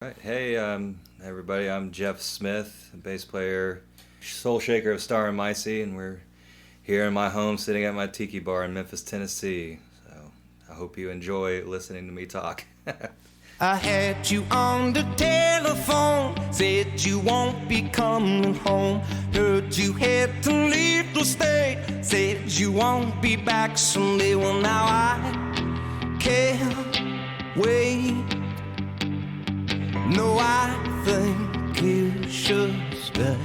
Right. Hey, everybody. I'm Jeff Smith, bass player, soul shaker of Star and Micey, and we're here in my home sitting at my tiki bar in Memphis, Tennessee. So I hope you enjoy listening to me talk. I had you on the telephone, said you won't be coming home. Heard you had to leave the state, said you won't be back someday. Well, now I can't wait. No, I think you should stay.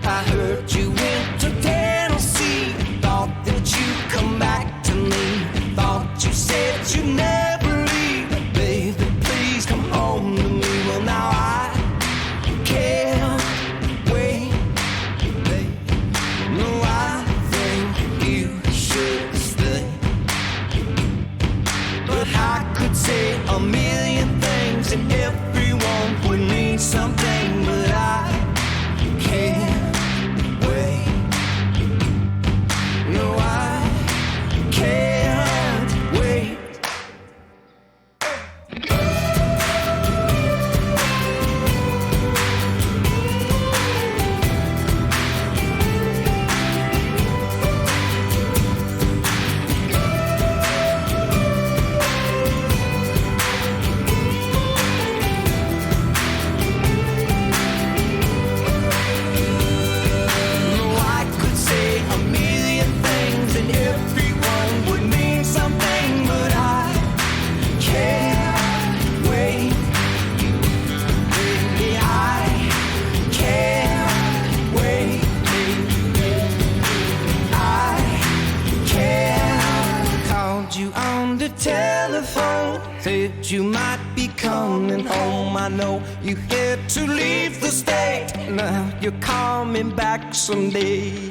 I heard you went to Tennessee. Thought that you'd come back to me. Thought you said you'd never leave. Baby, please come home to me. Well, now I can't wait. No, I think you should stay. But I could say a million things and everyone would mean something. But I can't wait. No, I can't wait. No, I could say a million things and everyone would mean something, but I can't wait. Baby, I can't wait. I can't. Called you on the telephone, said you might be coming home. I know you had to leave the state. Now you're coming back someday.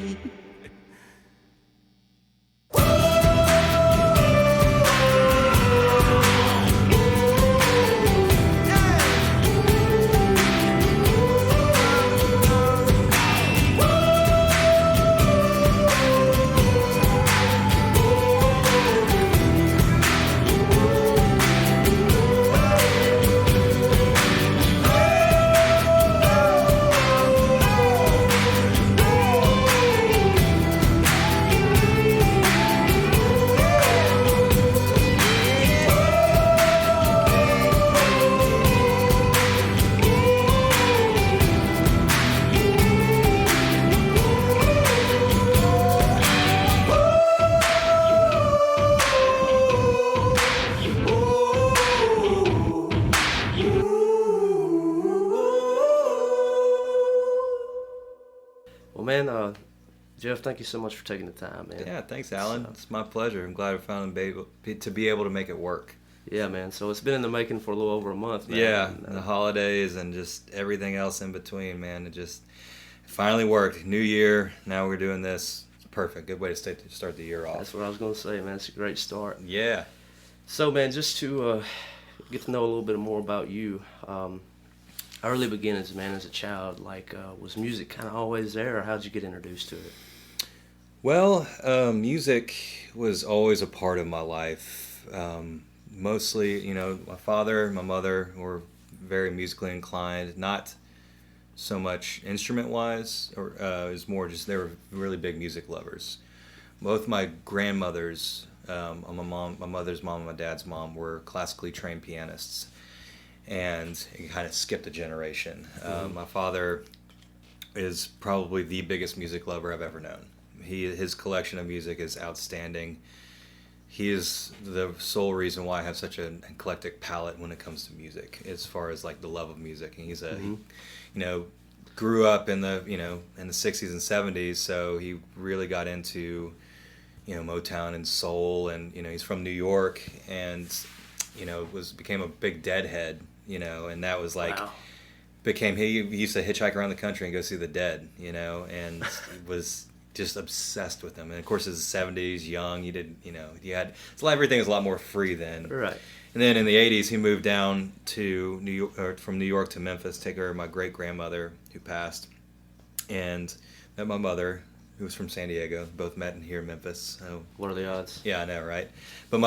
Well, man, Jeff, thank you so much for taking the time, man. Yeah, thanks, Alan. It's my pleasure. I'm glad I found to be able to make it work. Yeah, man. So it's been in the making for a little over a month, man. Yeah, And, the holidays and just everything else in between, man. It just finally worked. New year. Now we're doing this. It's perfect. Good way to start the year off. that's what I was going to say, man. It's a great start. Yeah. So, man, just to get to know a little bit more about you, early beginnings, man, as a child, was music kind of always there, or how'd you get introduced to it? Well, music was always a part of my life. Mostly, my father, my mother were very musically inclined. Not so much instrument-wise, or it was more just they were really big music lovers. Both my grandmothers, my mother's mom and my dad's mom, were classically trained pianists, and it kind of skipped a generation. My father is probably the biggest music lover I've ever known. His collection of music is outstanding. He is the sole reason why I have such an eclectic palette when it comes to music, as far as like the love of music. And he's grew up in the in the 60s and 70s, so he really got into Motown and soul, and he's from New York, and became a big Deadhead, and that was like Wow. he used to hitchhike around the country and go see the Dead, and was just obsessed with them. And of course, it's the 70s, young. You did, you had, it's everything was a lot more free then. Right. And then in the 80s, he moved down to New York, or from New York to Memphis, to take care of my great grandmother who passed, and met my mother, who was from San Diego. Both met here in Memphis. So, What are the odds? yeah, I know, right? But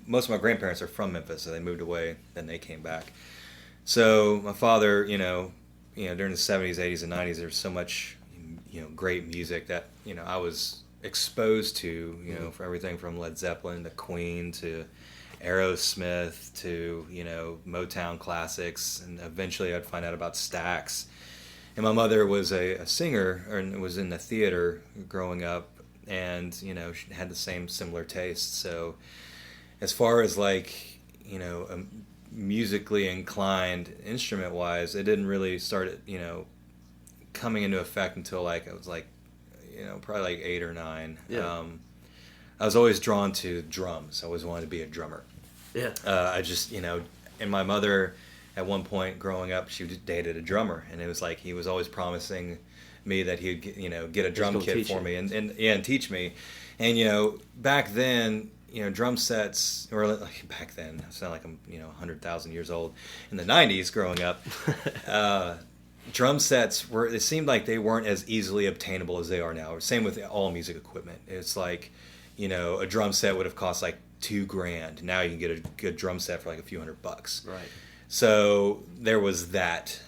most of my grandparents are from Memphis, so they moved away, then they came back. So my father, during the 70s, 80s, and 90s, there was so much, great music that, I was exposed to, for everything from Led Zeppelin to Queen to Aerosmith to, Motown classics, and eventually I'd find out about Stax. And my mother was a singer, and was in the theater growing up, and, she had the same similar tastes. So as far as musically inclined instrument-wise, it didn't really start, coming into effect until I was probably 8 or 9. Yeah. I was always drawn to drums. I always wanted to be a drummer. Yeah. I just, and my mother, at one point growing up, she dated a drummer, and it was like he was always promising me that he'd, get a drum kit for me and teach me. And, back then, drum sets, or back then, it's not like I'm, 100,000 years old. In the 90s, growing up, drum sets it seemed like they weren't as easily obtainable as they are now. Same with all music equipment. It's like, a drum set would have cost like $2,000. Now you can get a good drum set for like a few $100. Right. So there was that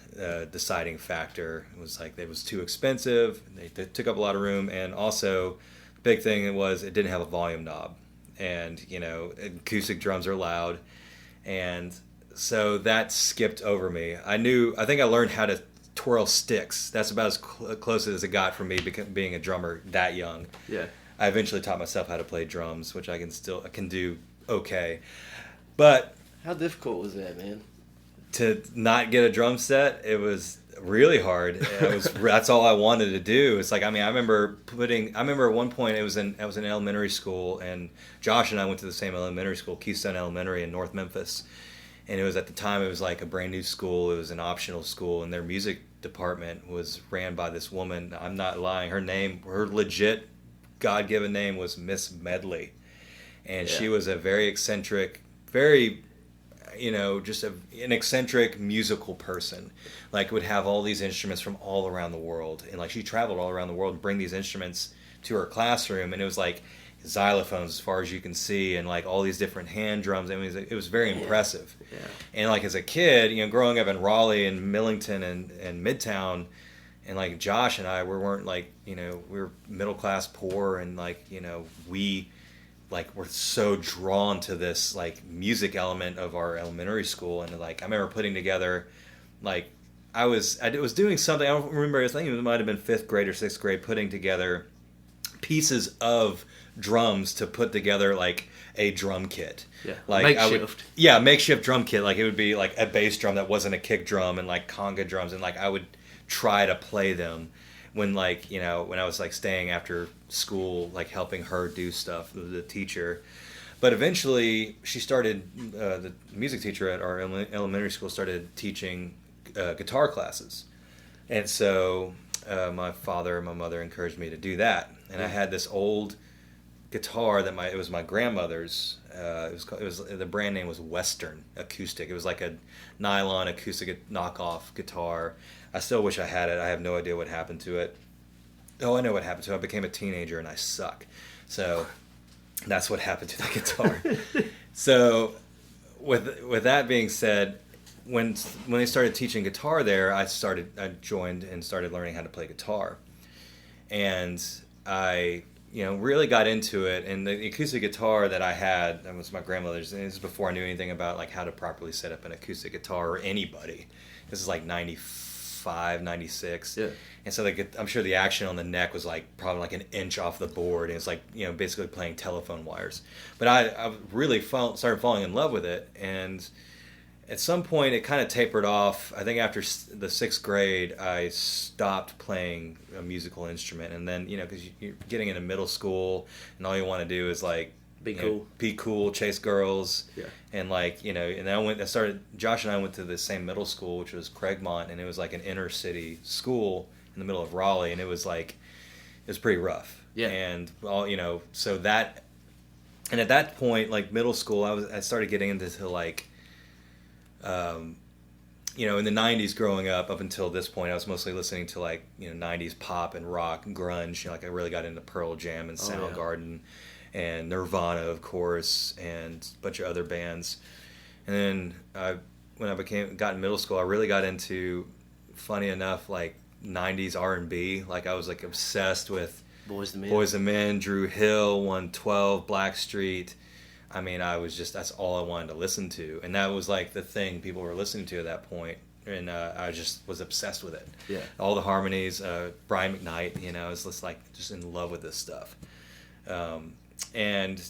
deciding factor. It was like it was too expensive. They took up a lot of room, and also the big thing was it didn't have a volume knob. And acoustic drums are loud, and so that skipped over me. I think I learned how to twirl sticks. That's about as close as it got for me being a drummer that young. Yeah. I eventually taught myself how to play drums, which I can do okay. But How difficult was that, man? to not get a drum set, it was really hard. That's all I wanted to do. It's like, I remember at one point I was in elementary school, and Josh and I went to the same elementary school, Keystone Elementary in North Memphis. And it was, at the time, it was like a brand new school. It was an optional school, and their music department was ran by this woman. I'm not lying. Her legit God-given name was Miss Medley. And she was a very eccentric, very, just an eccentric musical person. Would have all these instruments from all around the world. And she traveled all around the world and bring these instruments to her classroom. And it was like xylophones as far as you can see, and all these different hand drums. It was very impressive. Yeah. And as a kid, growing up in Raleigh and Millington and Midtown, and Josh and I, we weren't we were middle class poor, and we were so drawn to this music element of our elementary school. And I remember putting together I was doing something, I don't remember, I think it might have been 5th grade or 6th grade, putting together pieces of drums to put together a drum kit. Yeah. Makeshift. Makeshift drum kit. It would be a bass drum that wasn't a kick drum, and conga drums, and I would try to play them when when I was staying after school, helping her do stuff, the teacher. But eventually she started, the music teacher at our elementary school started teaching guitar classes. And so my father and my mother encouraged me to do that. And I had this old guitar that it was my grandmother's. The brand name was Western Acoustic. It was like a nylon acoustic knockoff guitar. I still wish I had it. I have no idea what happened to it. Oh, I know what happened to it. I became a teenager and I suck. So that's what happened to that guitar. So with that being said, when they started teaching guitar there, I joined and started learning how to play guitar. And I really got into it. And the acoustic guitar that I had, that was my grandmother's, and this is before I knew anything about how to properly set up an acoustic guitar, or anybody. This is 95, 96. Yeah. And so I'm sure the action on the neck was probably an inch off the board, and it's basically playing telephone wires. But I really started falling in love with it, and at some point it kind of tapered off. I think after the 6th grade, I stopped playing a musical instrument, and then because you're getting into middle school, and all you want to do is be cool, chase girls, and and then Josh and I went to the same middle school, which was Craigmont, and it was an inner city school in the middle of Raleigh, and it was pretty rough. Yeah. And so that, and at that point, middle school, I started getting into In the 90s growing up until this point, I was mostly listening to 90s pop and rock and grunge. I really got into Pearl Jam and Soundgarden and Nirvana, of course, and a bunch of other bands. And then when I got in middle school, I really got into, funny enough, 90s R&B. I was obsessed with Boyz II Men. Boyz II Men, Drew Hill, 112, Blackstreet. I mean, that's all I wanted to listen to. And that was the thing people were listening to at that point. And I just was obsessed with it. Yeah. All the harmonies, Brian McKnight, I was just in love with this stuff. And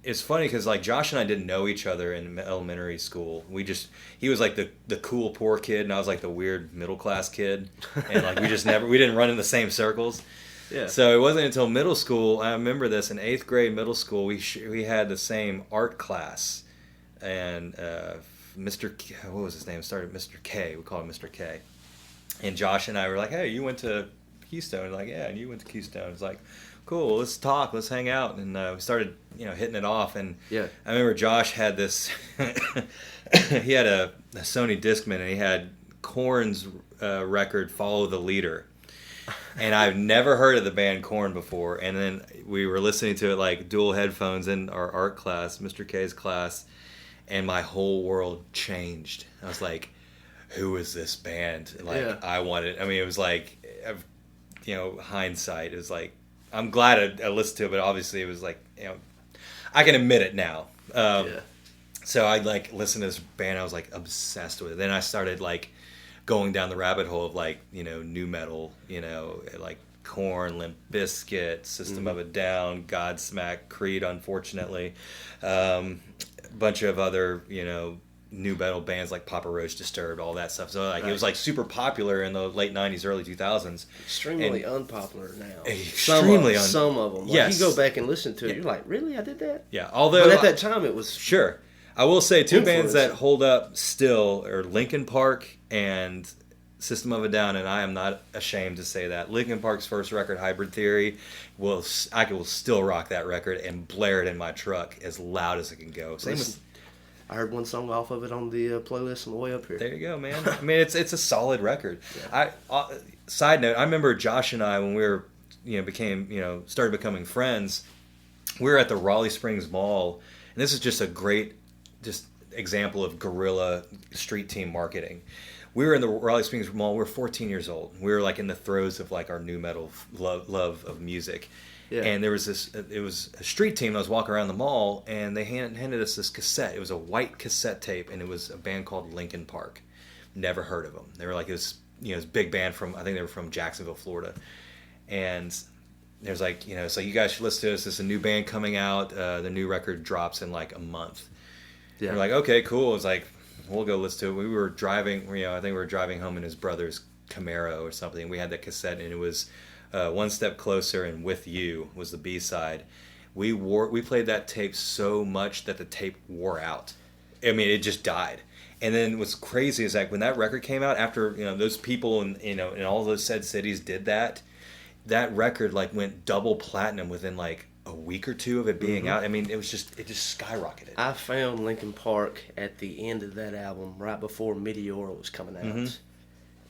it's funny because Josh and I didn't know each other in elementary school. He was the cool poor kid, and I was the weird middle class kid. And we didn't run in the same circles. Yeah. So it wasn't until middle school. I remember this in 8th grade middle school. We had the same art class, and Mr. K, what was his name? Started Mr. K. We called him Mr. K. And Josh and I were like, "Hey, you went to Keystone?" Yeah, and you went to Keystone. It's cool. Well, let's talk. Let's hang out. And we started, hitting it off. And yeah. I remember Josh had this. He had a Sony Discman, and he had Korn's record "Follow the Leader." And I've never heard of the band Korn before. And then we were listening to it dual headphones in our art class, Mr. K's class, and my whole world changed. I was like, who is this band? I wanted, it was hindsight. It was I'm glad I listened to it, but obviously it was I can admit it now. So I listened to this band. I was obsessed with it. Then I started going down the rabbit hole of nu metal, Korn, Limp Bizkit, System of a Down, Godsmack, Creed, unfortunately, a bunch of other nu metal bands like Papa Roach, Disturbed, all that stuff. So it was super popular in the late '90s, early 2000s. Extremely unpopular now. Extremely some of them. Yes. You go back and listen to it, you're like, really, I did that? Yeah. Although but at that time it was sure. I will say two bands that hold up still are Linkin Park and System of a Down, and I am not ashamed to say that. Linkin Park's first record, Hybrid Theory, I will still rock that record and blare it in my truck as loud as it can go. Same with, I heard one song off of it on the playlist on the way up here. There you go, man. It's a solid record. Yeah. Side note, I remember Josh and I, when we were started becoming friends, we were at the Raleigh Springs Mall, and this is just a great example of guerrilla street team marketing. We were in the Raleigh Springs Mall. We were 14 years old. We were in the throes of our nu metal love of music. Yeah. And there was it was a street team that was walking around the mall, and they handed us this cassette. It was a white cassette tape, and it was a band called Linkin Park. Never heard of them. They were this big band from, I think they were from Jacksonville, Florida. And there's so you guys should listen to this. There's a new band coming out. The new record drops in a month. Yeah. We're okay, cool. It's we'll go listen to it. We were driving, I think we were driving home in his brother's Camaro or something. We had that cassette, and it was One Step Closer and With You was the B-side. We played that tape so much that the tape wore out. It just died. And then what's crazy is when that record came out, after those people in all those said cities did that record went double platinum within a week or two of it being out. it just skyrocketed. I found Linkin Park at the end of that album, right before Meteora was coming out,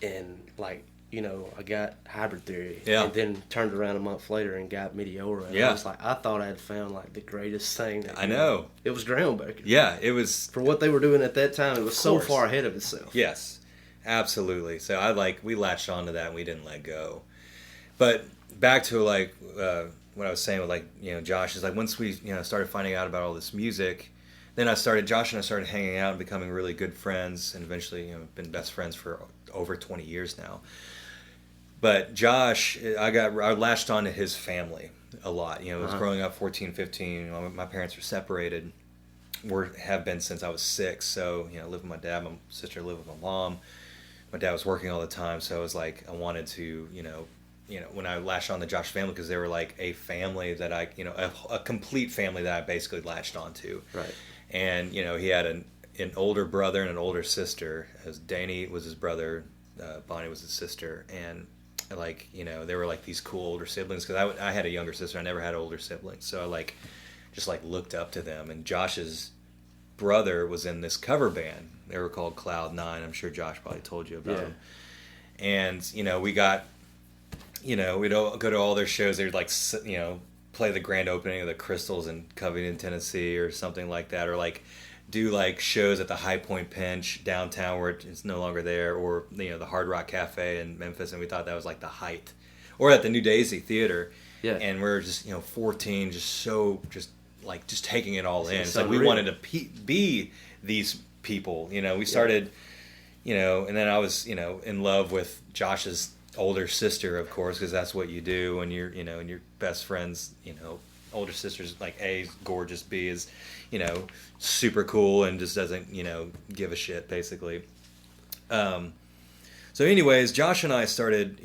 and I got Hybrid Theory, and then turned around a month later and got Meteora. And I was I thought I'd found the greatest thing. I know. It was groundbreaking. Yeah, it was. For what they were doing at that time, it was so far ahead of itself. Yes, absolutely. So we latched onto that and we didn't let go. But back to what I was saying with Josh is once we started finding out about all this music, then Josh and I started hanging out and becoming really good friends, and eventually been best friends for over 20 years now. But Josh, I latched on to his family a lot. I was growing up 14, 15. My parents were separated. Have been since I was 6. So I lived with my dad. My sister lived with my mom. My dad was working all the time, so I was I wanted to when I latched on to Josh family, because they were a family that I, a complete family that I basically latched onto. Right. And, he had an older brother and an older sister. As Danny was his brother, Bonnie was his sister. And, they were these cool older siblings, because I had a younger sister. I never had older siblings. So I just looked up to them. And Josh's brother was in this cover band. They were called Cloud Nine. I'm sure Josh probably told you about them. And, we got, we'd all go to all their shows. They'd like, play the grand opening of the Crystals in Covington, Tennessee or something like that. Or like do like shows at the High Point Pinch downtown where it's no longer there. Or, the Hard Rock Cafe in Memphis. And we thought that was like the height. Or at the New Daisy Theater. Yeah. And we're just, 14, just taking it all in. It's like we wanted to be these people. We started, and then I was, in love with Josh's older sister, of course, because that's what you do when you're, and your best friend's, older sister's like A, gorgeous, B is, super cool and just doesn't, give a shit, basically. So anyways, Josh and I started,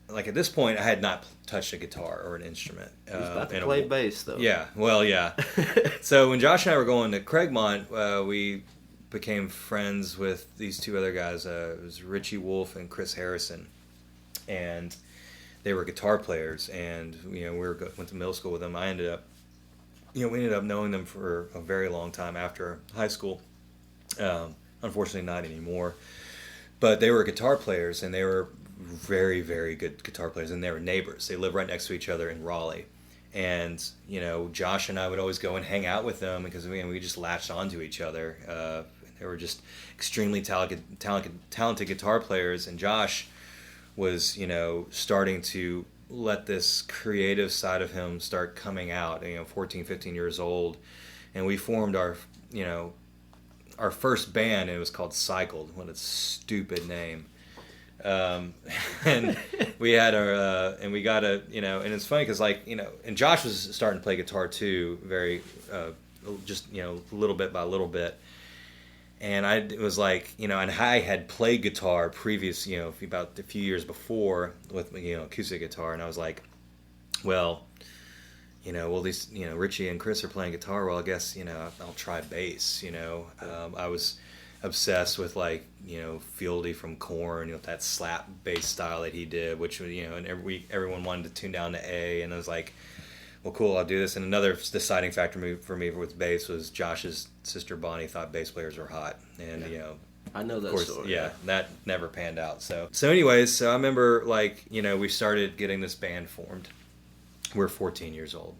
like at this point, I had not touched a guitar or an instrument. He's about to play bass, though. Yeah, well, yeah. So when Josh and I were going to Craigmont, we became friends with these two other guys. It was Richie Wolf and Chris Harrison, and they were guitar players. And went to middle school with them. We ended up knowing them for a very long time after high school. Unfortunately, not anymore. But they were guitar players, and they were very, very good guitar players, and they were neighbors. They lived right next to each other in Raleigh. And, Josh and I would always go and hang out with them because we just latched onto each other. They were just extremely talented guitar players, and Josh was, starting to let this creative side of him start coming out, 14, 15 years old. And we formed our first band, and it was called Cycled. What a stupid name. And we had and we got and it's funny because and Josh was starting to play guitar too, very, just, little bit by little bit. And it was like, and I had played guitar previous, about a few years before with, acoustic guitar. And I was like, well, these, Richie and Chris are playing guitar. Well, I guess, I'll try bass, I was obsessed with Fieldy from Korn, that slap bass style that he did, which was, and everyone wanted to tune down to A, and I was like, well, cool, I'll do this. And another deciding factor for me with bass was Josh's sister Bonnie thought bass players were hot, and I know that story. Yeah, that never panned out. So anyways, I remember we started getting this band formed. We're 14 years old.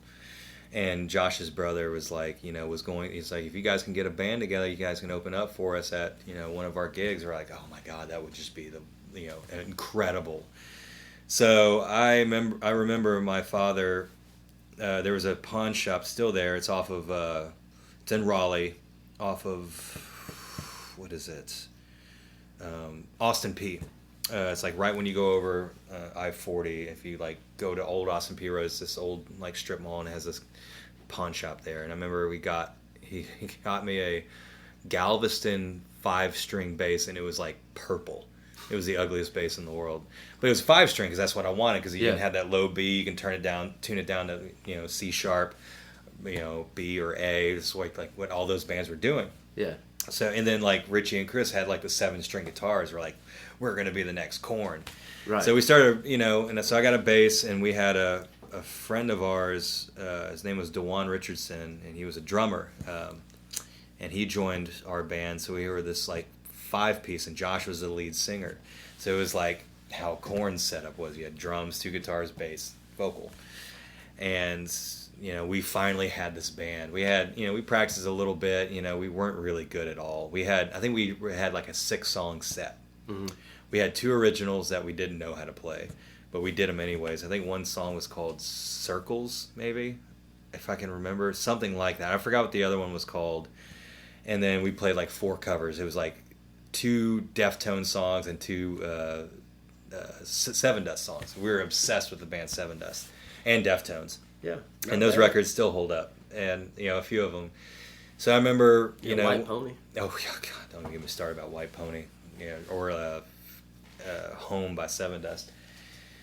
And Josh's brother was like, he's like, if you guys can get a band together, you guys can open up for us at, one of our gigs. We're like, oh my God, that would just be incredible. So I remember my father, there was a pawn shop still there. It's off of, it's in Raleigh, off of, what is it? Austin P. It's like right when you go over I-40, if you go to old Austin P Road, it's this old strip mall, and it has this pawn shop there. And I remember he got me a Galveston 5-string bass, and it was purple. It was the ugliest bass in the world, but it was 5-string because that's what I wanted, because you didn't have that low B. You can tune it down to C sharp, B or A. It's like what all those bands were doing. Yeah. So, and then Richie and Chris had the 7-string guitars. We're going to be the next Korn. Right. So we started, and so I got a bass, and we had a friend of ours, his name was DeJuan Richardson, and he was a drummer. And he joined our band, so we were this 5-piece, and Josh was the lead singer. So it was how Korn's setup was. You had drums, 2 guitars, bass, vocal. And we finally had this band. We had, we practiced a little bit. We weren't really good at all. I think we had a 6-song set. Mm-hmm. We had 2 originals that we didn't know how to play, but we did them anyways. I think one song was called Circles, maybe, if I can remember, something like that. I forgot what the other one was called. And then we played 4 covers. It was 2 Deftones songs and 2 Sevendust songs. We were obsessed with the band Sevendust and Deftones. Yeah. And those records still hold up, and a few of them. So I remember, White Pony. Oh God, don't get me started about White Pony, or Home by Sevendust.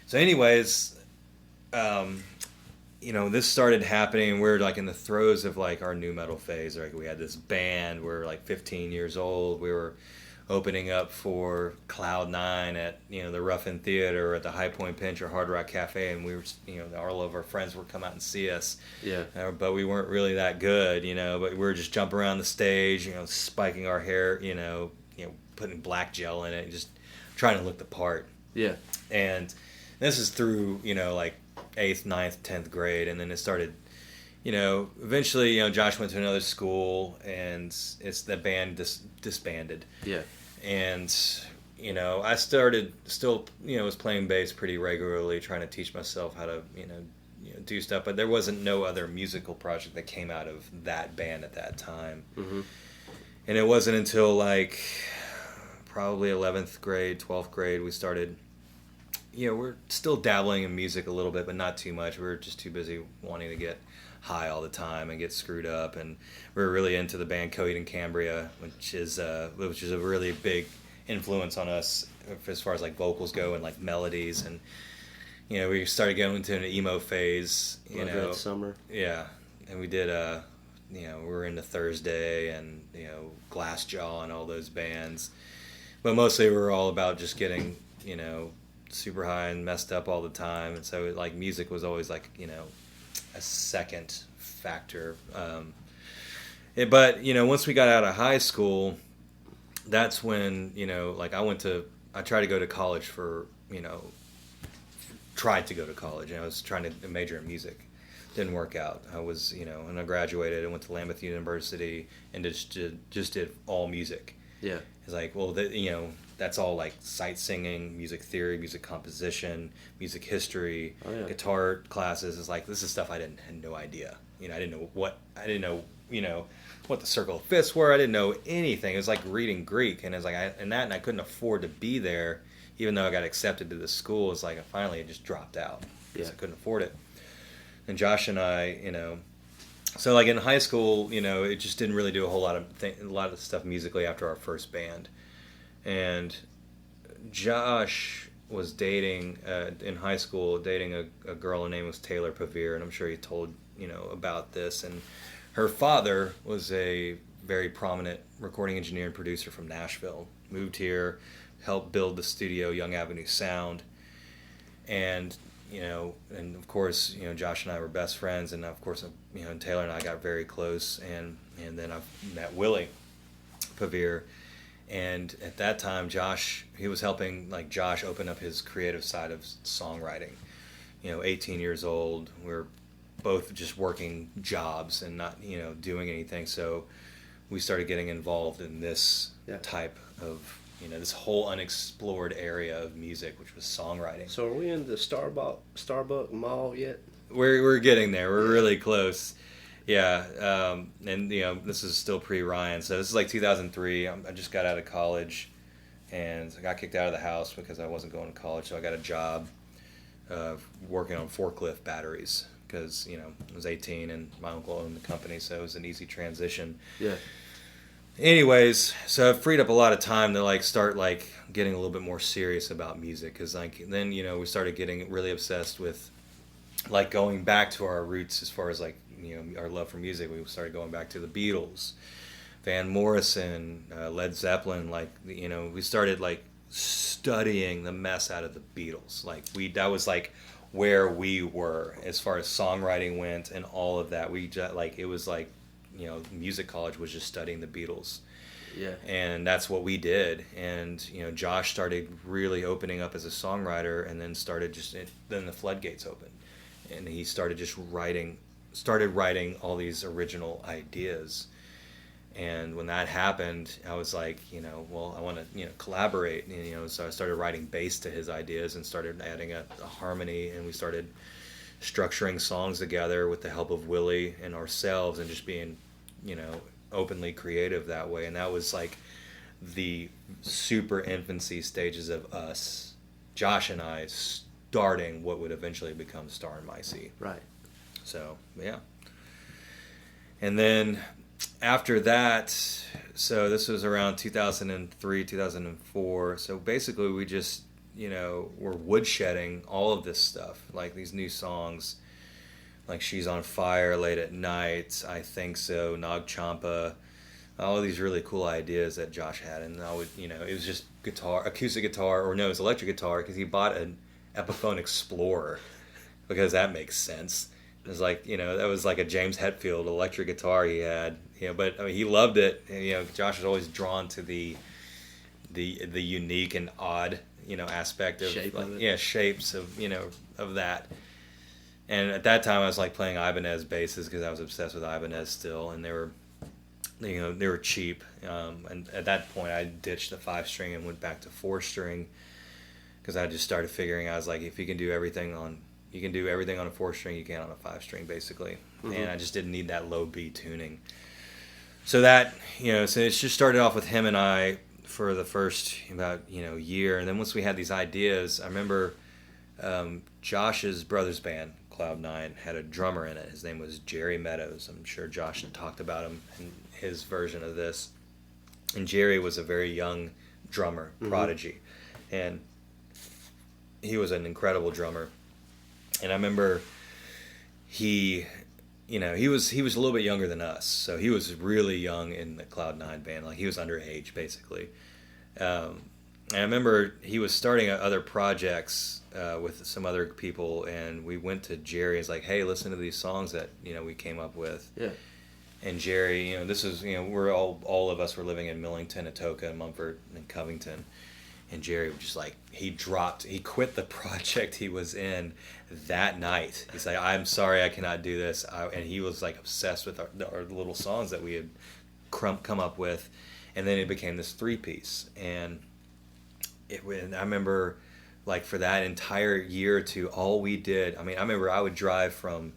So, anyways, this started happening. We're in the throes of our new metal phase. We had this band. We're 15 years old. We were opening up for Cloud Nine at the Ruffin Theater or at the High Point Pinch or Hard Rock Cafe, and we were all of our friends would come out and see us. Yeah. But we weren't really that good, but we were just jumping around the stage, spiking our hair, putting black gel in it, just trying to look the part. Yeah. And this is through like 8th, 9th, 10th grade, and then it started. Eventually, Josh went to another school, and the band disbanded. Yeah. And, I started still, was playing bass pretty regularly, trying to teach myself how to, do stuff. But there wasn't no other musical project that came out of that band at that time. Mm-hmm. And it wasn't until probably 11th grade, 12th grade, we started. We're still dabbling in music a little bit, but not too much. We were just too busy wanting to get high all the time and get screwed up, and we were really into the band Coheed and Cambria, which is a really big influence on us as far as vocals go and melodies, and we started going into an emo phase. That summer. Yeah, and we did we were into Thursday and Glassjaw and all those bands, but mostly we were all about just getting super high and messed up all the time, and so music was always a second factor. But once we got out of high school, that's when I tried to go to college tried to go to college, and I was trying to major in music. Didn't work out. I was and I graduated and went to Lambeth University and just did all music. Yeah. It's that's all sight singing, music theory, music composition, music history, guitar classes. It's this is stuff I had no idea. I didn't know what the circle of fifths were. I didn't know anything. It was like reading Greek, and it's and I couldn't afford to be there, even though I got accepted to the school. It's finally it just dropped out because I couldn't afford it. And Josh and I, so in high school, it just didn't really do a whole lot of stuff musically after our first band. And Josh was dating in high school, dating a girl. Her name was Taylor Pavir, and I'm sure he told about this. And her father was a very prominent recording engineer and producer from Nashville. Moved here, helped build the studio Young Avenue Sound, and and of course Josh and I were best friends, and of course Taylor and I got very close, and then I met Willie Pavir. And at that time, Josh, he was helping Josh open up his creative side of songwriting. 18 years old, we were both just working jobs and not doing anything. So we started getting involved in this type of this whole unexplored area of music, which was songwriting. So are we in the Starbuck Mall yet? We're getting there. We're really close. Yeah, and this is still pre-Ryan, so this is 2003. I just got out of college, and I got kicked out of the house because I wasn't going to college. So I got a job working on forklift batteries because I was 18 and my uncle owned the company, so it was an easy transition. Yeah. Anyways, so it freed up a lot of time to start getting a little bit more serious about music, because then we started getting really obsessed with going back to our roots as far as our love for music. We started going back to the Beatles, Van Morrison, Led Zeppelin. We started studying the mess out of the Beatles. That was where we were as far as songwriting went and all of that. We just it was music college was just studying the Beatles. Yeah. And that's what we did. And Josh started really opening up as a songwriter, and then then the floodgates opened, and he started writing all these original ideas. And when that happened, I was I want to collaborate, so I started writing bass to his ideas and started adding a harmony, and we started structuring songs together with the help of Willie and ourselves, and just being openly creative that way. And that was the super infancy stages of us, Josh and I, starting what would eventually become Star and Micey. Right. So, yeah. And then after that, so this was around 2003, 2004. So basically we just, were woodshedding all of this stuff, these new songs, She's on Fire, Late at Night, I Think So, Nag Champa, all these really cool ideas that Josh had, and I would, it was just guitar, acoustic guitar, or no, it was electric guitar because he bought an Epiphone Explorer because that makes sense. It was like, that was like a James Hetfield electric guitar he had, but I mean, he loved it. And, Josh was always drawn to the unique and odd, aspect of, shape like, of it. Shapes of, of that. And at that time I was like playing Ibanez basses because I was obsessed with Ibanez still, and they were cheap. And at that point I ditched the 5-string and went back to 4-string because I just started figuring, I was like, if you can do everything on a 4-string, you can on a 5-string basically. Mm-hmm. And I just didn't need that low B tuning. So that, so it just started off with him and I for the first about, year. And then once we had these ideas, I remember Josh's brother's band, Cloud9, had a drummer in it. His name was Jerry Meadows. I'm sure Josh had talked about him in his version of this. And Jerry was a very young drummer, prodigy. And he was an incredible drummer. And I remember he was a little bit younger than us. So he was really young in the Cloud9 band. Like, he was underage, basically. And I remember he was starting other projects with some other people, and we went to Jerry and was like, hey, listen to these songs that, we came up with. Yeah. And Jerry, this is, we're all of us were living in Millington, Atoka, Mumford, and Covington. And Jerry was just like, he quit the project he was in that night. He's like, I'm sorry, I cannot do this. And he was like obsessed with our little songs that we had come up with. And then it became this 3-piece. And I remember, like, for that entire year or two, all we did, I remember I would drive from,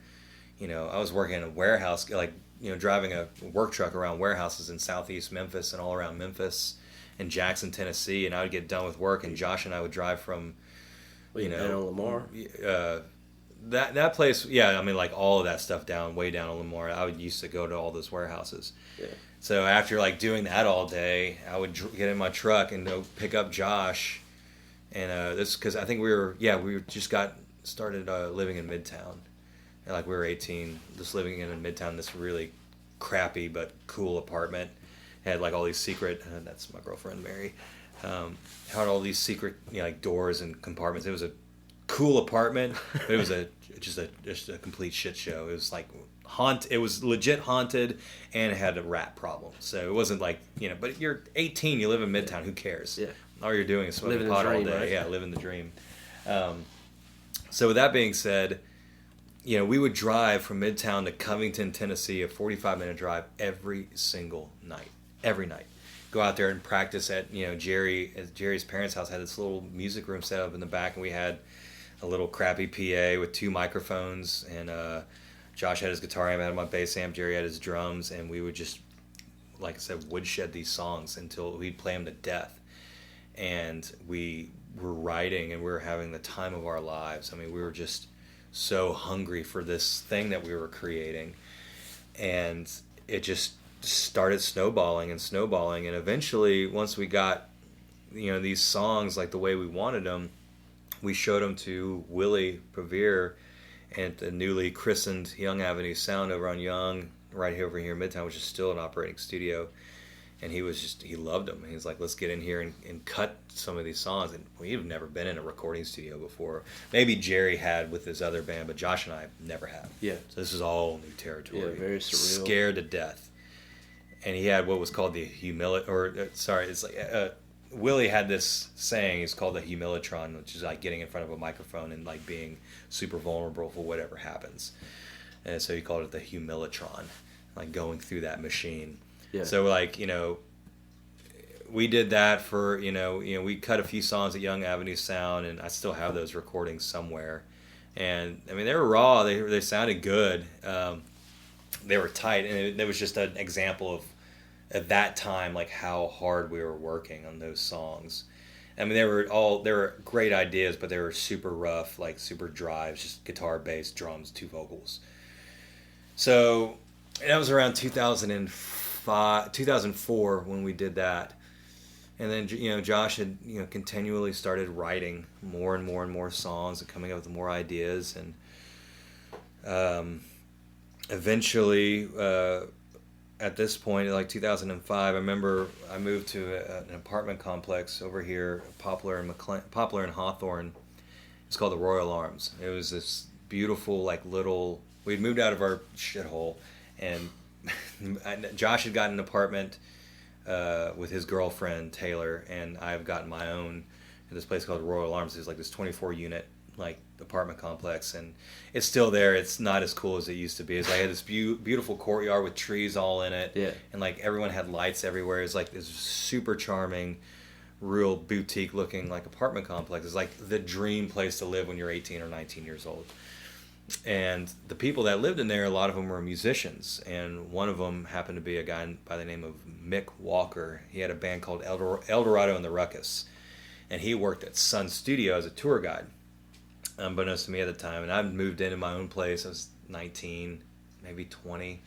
I was working in a warehouse, like, driving a work truck around warehouses in southeast Memphis and all around Memphis and Jackson, Tennessee, and I would get done with work, and Josh and I would drive from, down on Lamar? That place, yeah, like all of that stuff way down on Lamar. I used to go to all those warehouses. Yeah. So after, like, doing that all day, I would get in my truck and go pick up Josh, and this, because I think we just got started living in Midtown. And, like, we were 18, just living in Midtown, this really crappy but cool apartment. Had, like, all these secret, that's my girlfriend Mary, had all these secret, like, doors and compartments. It was a cool apartment, but it was just a complete shit show. It was like it was legit haunted, and it had a rat problem. So it wasn't like, but you're 18, you live in Midtown, who cares? Yeah. All you're doing is smoking pot all day. Right? Yeah, living the dream. So with that being said, we would drive from Midtown to Covington, Tennessee, a 45-minute drive every single night. Every night. Go out there and practice at, Jerry's parents' house had this little music room set up in the back, and we had a little crappy PA with 2 microphones, and Josh had his guitar amp, I had my bass amp, Jerry had his drums, and we would just, like I said, woodshed these songs until we'd play them to death. And we were writing, and we were having the time of our lives. We were just so hungry for this thing that we were creating, and it just started snowballing, and eventually, once we got these songs like the way we wanted them, we showed them to Willie Prevere at the newly christened Young Avenue Sound over on Young, right over here in Midtown, which is still an operating studio. And he loved them. He was like, let's get in here and cut some of these songs. And we've never been in a recording studio before. Maybe Jerry had with his other band, but Josh and I never have. Yeah. So this is all new territory. Yeah, very surreal. Scared to death. And he had what was called the Willie had this saying, it's called the Humilitron, which is like getting in front of a microphone and like being super vulnerable for whatever happens. And so he called it the Humilitron, like going through that machine. Yeah. So, like, we did that for, we cut a few songs at Young Avenue Sound, and I still have those recordings somewhere. And, they were raw. They sounded good. They were tight, and it was just an example of, at that time, like, how hard we were working on those songs. They were great ideas, but they were super rough, like super drives, just guitar, bass, drums, 2 vocals. So that was around 2004 when we did that. And then, Josh had, continually started writing more and more and more songs and coming up with more ideas. And eventually, at this point, like 2005, I remember I moved to an apartment complex over here, Poplar and Hawthorne. It's called the Royal Arms. It was this beautiful, like, little. We'd moved out of our shithole, and Josh had gotten an apartment with his girlfriend Taylor, and I've gotten my own at this place called Royal Arms. It's like this 24-unit like apartment complex, and it's still there. It's not as cool as it used to be. It's like I had this beautiful courtyard with trees all in it, yeah, and like everyone had lights everywhere. It's like this super charming, real boutique looking like apartment complex. It's like the dream place to live when you're 18 or 19 years old. And the people that lived in there, a lot of them were musicians, and one of them happened to be a guy by the name of Mick Walker. He had a band called El Dorado and the Ruckus, and he worked at Sun Studio as a tour guide, unbeknownst to me at the time. And I moved into my own place. I was 19, maybe 20,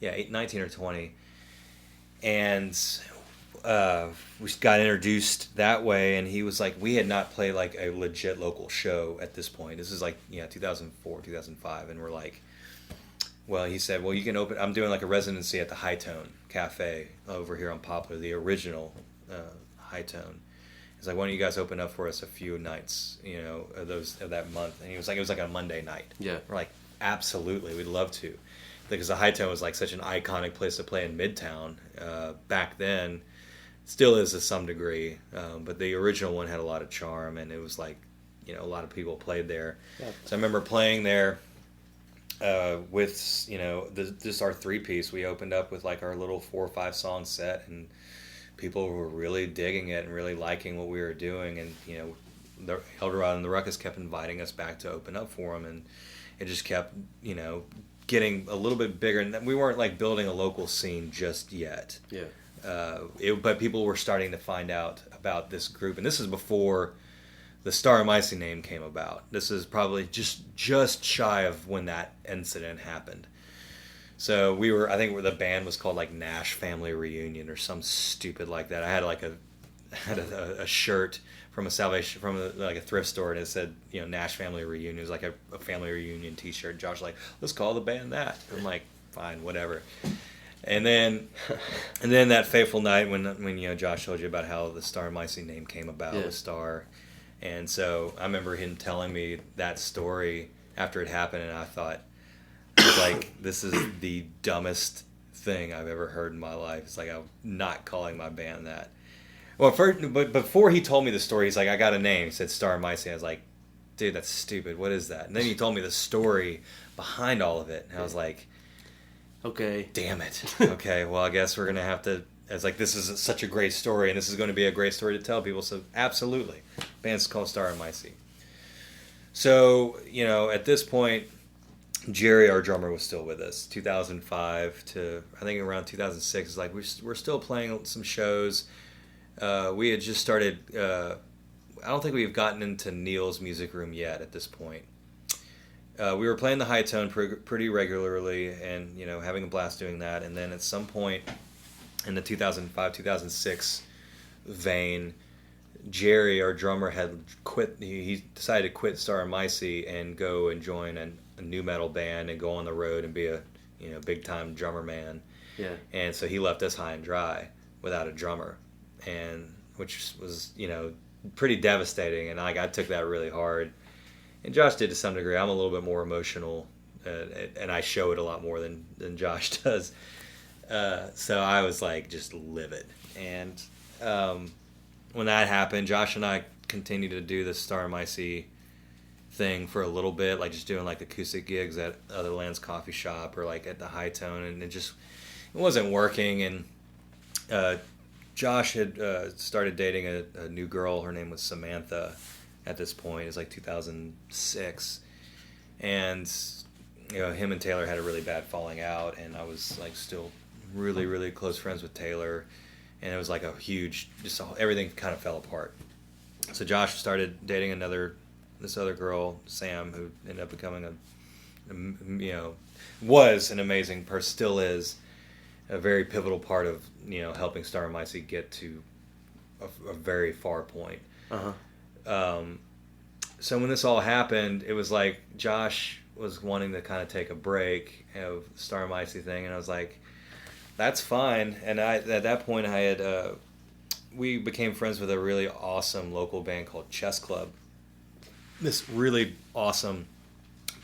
19 or 20, and we got introduced that way. And he was like, we had not played like a legit local show at this point. This is like 2004, 2005, and we're like, well, he said, well, you can open. I'm doing like a residency at the High Tone Cafe over here on Poplar, the original High Tone. He's like, why don't you guys open up for us a few nights, of that month? And he was like, it was like a Monday night. Yeah. We're like, absolutely, we'd love to, because the High Tone was like such an iconic place to play in Midtown back then. Still is to some degree, but the original one had a lot of charm, and it was like, a lot of people played there. Yeah. So I remember playing there with, just our 3-piece. We opened up with like our little 4 or 5 song set, and people were really digging it and really liking what we were doing. And, the El Dorado and the Ruckus kept inviting us back to open up for them, and it just kept, getting a little bit bigger. And we weren't like building a local scene just yet. Yeah. But people were starting to find out about this group, and this is before the Starramice name came about. This is probably just shy of when that incident happened. So I think the band was called like Nash Family Reunion or some stupid like that. I had like a shirt from a thrift store, and it said Nash Family Reunion. It was like a family reunion T-shirt. Josh was like, let's call the band that. I'm like, fine, whatever. And then that fateful night when Josh told you about how the Starramice name came about with Star, and so I remember him telling me that story after it happened, and I thought, like, this is the dumbest thing I've ever heard in my life. It's like, I'm not calling my band that. Well, but before he told me the story, he's like, I got a name. He said Starramice. I was like, dude, that's stupid. What is that? And then he told me the story behind all of it, and I was like, okay. Damn it. Okay, well, I guess we're going to have to... It's like, this is such a great story, and this is going to be a great story to tell people, so absolutely. Band's called Starramice. So, at this point, Jerry, our drummer, was still with us. 2005 to, I think, around 2006. It's like, we're still playing some shows. We had just started... I don't think we've gotten into Neil's music room yet at this point. We were playing the High Tone pretty regularly, and having a blast doing that. And then at some point in the 2005-2006 vein, Jerry, our drummer, had quit. He decided to quit Starramice and go and join a new metal band and go on the road and be a big time drummer man. Yeah. And so he left us high and dry without a drummer, and which was pretty devastating. And I took that really hard. And Josh did to some degree. I'm a little bit more emotional, and I show it a lot more than Josh does. So I was like just livid. And when that happened, Josh and I continued to do the Starramice thing for a little bit, like just doing like acoustic gigs at Otherland's coffee shop or like at the High Tone, and it wasn't working. And Josh had started dating a new girl. Her name was Samantha. At this point, it's like 2006, and him and Taylor had a really bad falling out, and I was like still really, really close friends with Taylor, and it was like everything kind of fell apart. So Josh started dating this other girl, Sam, who ended up becoming was an amazing person, still is a very pivotal part of helping Starramice get to a very far point. So when this all happened, it was like Josh was wanting to kind of take a break of the Starramice thing, and I was like, that's fine. And at that point, I had we became friends with a really awesome local band called Chess Club. This really awesome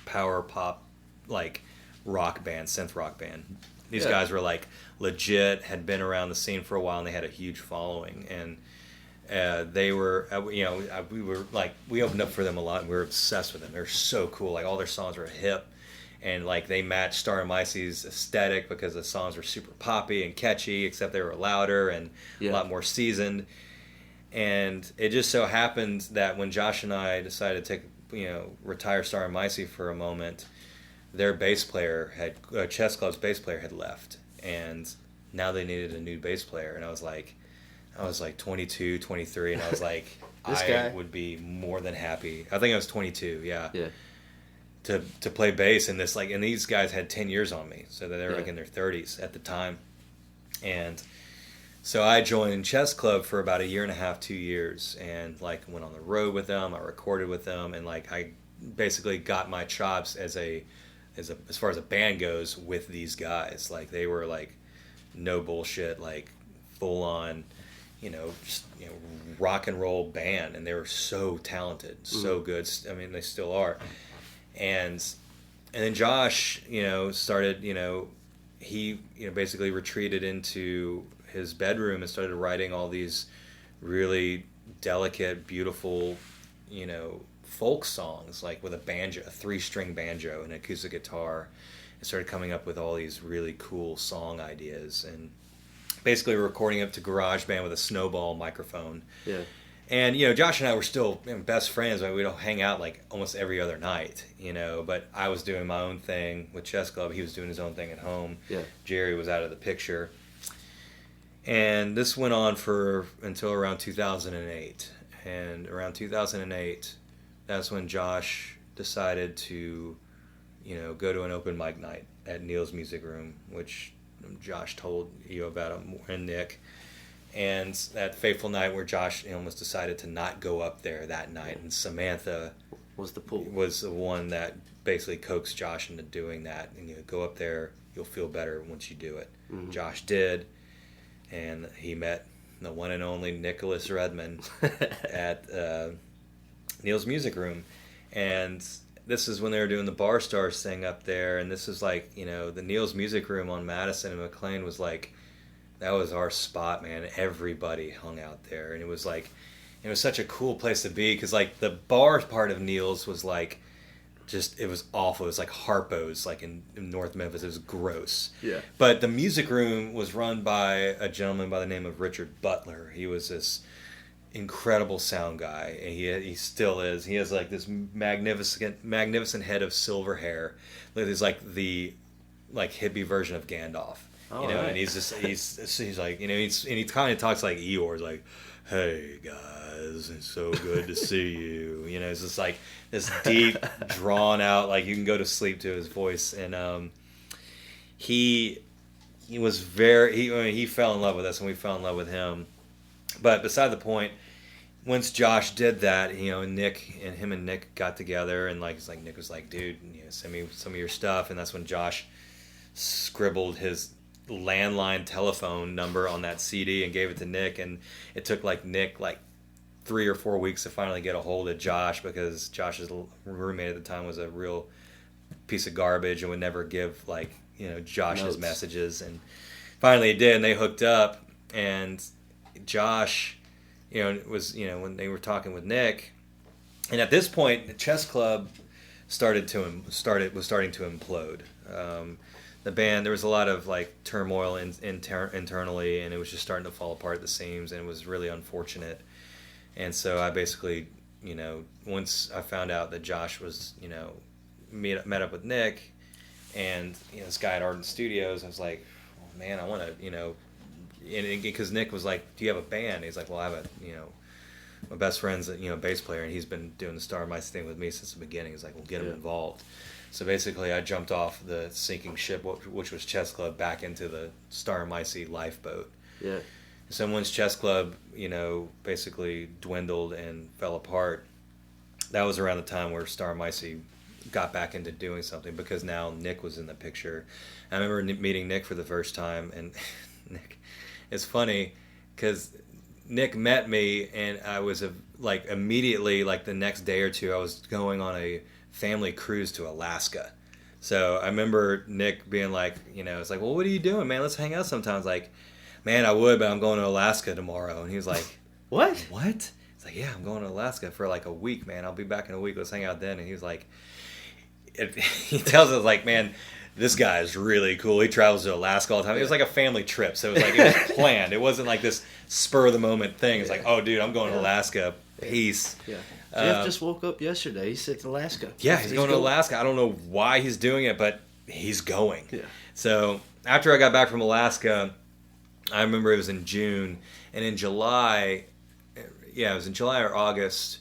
power pop, like rock band, synth rock band. These guys were like legit, had been around the scene for a while, and they had a huge following. And they were, we were like, we opened up for them a lot, and we were obsessed with them. They're so cool. Like all their songs were hip, and like they matched Star and Micey's aesthetic because the songs were super poppy and catchy, except they were louder and a lot more seasoned. And it just so happened that when Josh and I decided to retire Star and Micey for a moment, their bass player Chess Club's bass player had left, and now they needed a new bass player. And I was like 22, 23, and I was like, I would be more than happy. I think I was 22, yeah. To play bass in this, and these guys had 10 years on me, so they were like in their 30s at the time. And so I joined Chess Club for about a year and a half, 2 years, and like went on the road with them. I recorded with them, and like I basically got my chops as far as a band goes with these guys. Like they were like no bullshit, like full on, rock and roll band, and they were so talented, so good. I mean, they still are. And then Josh, started, he basically retreated into his bedroom and started writing all these really delicate, beautiful, folk songs, like with a 3-string banjo and acoustic guitar, and started coming up with all these really cool song ideas, and basically recording up to GarageBand with a snowball microphone. Yeah. And Josh and I were still best friends. I mean, we'd hang out like almost every other night, but I was doing my own thing with Chess Club. He was doing his own thing at home. Yeah. Jerry was out of the picture. And this went on until around 2008. And around 2008, that's when Josh decided to, go to an open mic night at Neil's Music Room, which Josh told you about, and Nick. And that fateful night where Josh almost decided to not go up there that night, and Samantha was the one that basically coaxed Josh into doing that. And go up there, you'll feel better once you do it. Mm-hmm. Josh did, and he met the one and only Nicholas Redman at Neil's Music Room. And this is when they were doing the Bar Stars thing up there, and this is like, the Neil's Music Room on Madison and McLean was like, that was our spot, man. Everybody hung out there, and it was such a cool place to be, because like the bar part of Neil's was like, it was awful. It was like Harpo's, like in North Memphis. It was gross. Yeah. But the music room was run by a gentleman by the name of Richard Butler. He was this incredible sound guy, and he still is. He has like this magnificent head of silver hair. He's like the hippie version of Gandalf. Right. And he's like, and he kind of talks like Eeyore, like, hey guys, it's so good to see you. It's just like this deep, drawn out, like you can go to sleep to his voice. And he was he fell in love with us, and we fell in love with him. But beside the point, once Josh did that, him and Nick got together, and Nick was like, dude, send me some of your stuff. And that's when Josh scribbled his landline telephone number on that CD and gave it to Nick, and it took Nick 3 or 4 weeks to finally get a hold of Josh, because Josh's roommate at the time was a real piece of garbage and would never give Josh his messages. And finally he did, and they hooked up. And Josh, was when they were talking with Nick, and at this point the Chess Club was starting to implode. The band, there was a lot of turmoil internally, and it was just starting to fall apart at the seams, and it was really unfortunate. And so I basically, once I found out that Josh was, met up with Nick, and this guy at Ardent Studios, I was like, oh, man, I want to, because Nick was like, do you have a band? He's like, well, I have my best friend's bass player, and he's been doing the Star Mice thing with me since the beginning. He's like, well, get him involved. So basically, I jumped off the sinking ship, which was Chess Club, back into the Star Micey lifeboat. Yeah. So once Chess Club, basically dwindled and fell apart, that was around the time where Star Micey got back into doing something because now Nick was in the picture. I remember meeting Nick for the first time, and Nick, it's funny because Nick met me, and I was like immediately, like the next day or two, I was going on a family cruise to Alaska. So I remember Nick being like, it's like, well, what are you doing, man? Let's hang out sometimes. Like, man, I would, but I'm going to Alaska tomorrow. And he was like, What? It's like, yeah, I'm going to Alaska for like a week, man. I'll be back in a week. Let's hang out then. And he was like, he tells us like, man, this guy is really cool. He travels to Alaska all the time. It was like a family trip. So it was like, it was planned. It wasn't like this spur of the moment thing. It's like, oh, dude, I'm going to Alaska. Peace. Yeah. Jeff just woke up yesterday. He said Alaska. Yeah, he's going to Alaska. I don't know why he's doing it, but he's going. Yeah. So after I got back from Alaska, I remember it was in June. And in July, it was in July or August,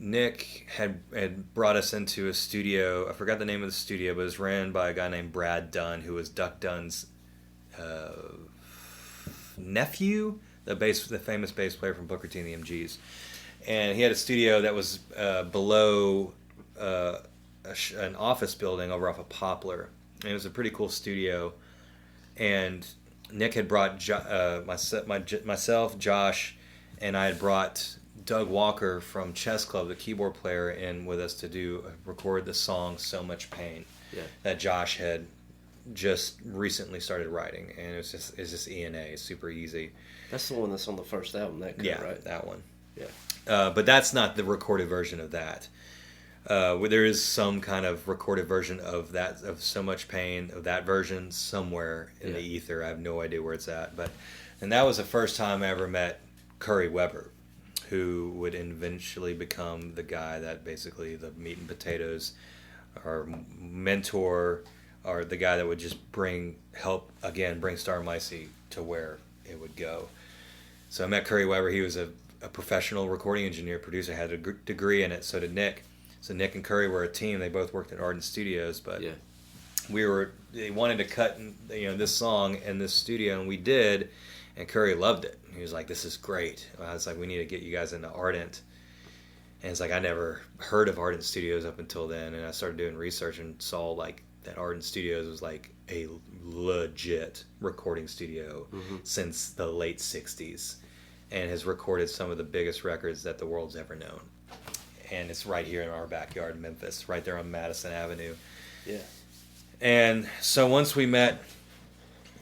Nick had brought us into a studio. I forgot the name of the studio, but it was ran by a guy named Brad Dunn, who was Duck Dunn's nephew, the famous bass player from Booker T and the MGs. And he had a studio that was below an office building over off of Poplar. And it was a pretty cool studio. And Nick had brought myself, Josh, and I had brought Doug Walker from Chess Club, the keyboard player, in with us to record the song "So Much Pain" that Josh had just recently started writing, and it's just E&A, super easy. That's the one that's on the first album, right? That one. Yeah. But that's not the recorded version of that. There is some kind of recorded version of that, of "So Much Pain," of that version somewhere in the ether. I have no idea where it's at, and that was the first time I ever met Curry Weber, who would eventually become the guy that basically the meat and potatoes, our mentor, or the guy that would just bring Starmicey to where it would go. So I met Curry Weber. He was a professional recording engineer, producer, had a degree in it. So did Nick. So Nick and Curry were a team. They both worked at Ardent Studios, but they wanted to cut this song in this studio, and we did. And Curry loved it. He was like, "This is great." I was like, "We need to get you guys into Ardent." And it's like, I never heard of Ardent Studios up until then, and I started doing research and saw like that Ardent Studios was like a legit recording studio since the late '60s, and has recorded some of the biggest records that the world's ever known. And it's right here in our backyard in Memphis, right there on Madison Avenue. Yeah. And so once we met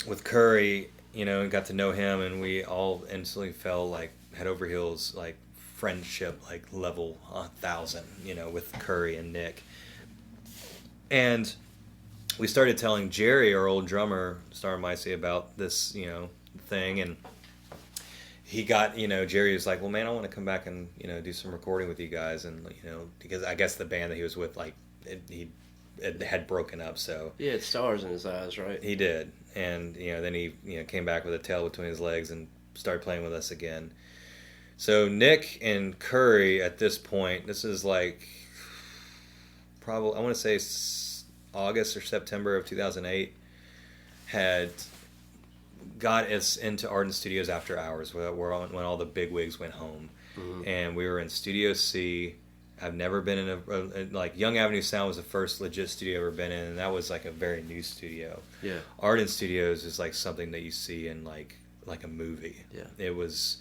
with Curry, and got to know him, and we all instantly fell like head over heels, like friendship, like level 1,000, with Curry and Nick. And we started telling Jerry, our old drummer, Starmicey, about this, thing, and he got, Jerry was like, "Well, man, I want to come back and, do some recording with you guys," and, because I guess the band that he was with, like, it had broken up, so. He had stars in his eyes, right? He did. And, then he, came back with a tail between his legs and started playing with us again. So Nick and Curry at this point, this is like, probably, I want to say August or September of 2008, had got us into Ardent Studios after hours, when all the big wigs went home. Mm-hmm. And we were in Studio C. I've never been in like Young Avenue Sound was the first legit studio I've ever been in, and that was like a very new studio. Yeah. Ardent Studios is like something that you see in like a movie. Yeah. It was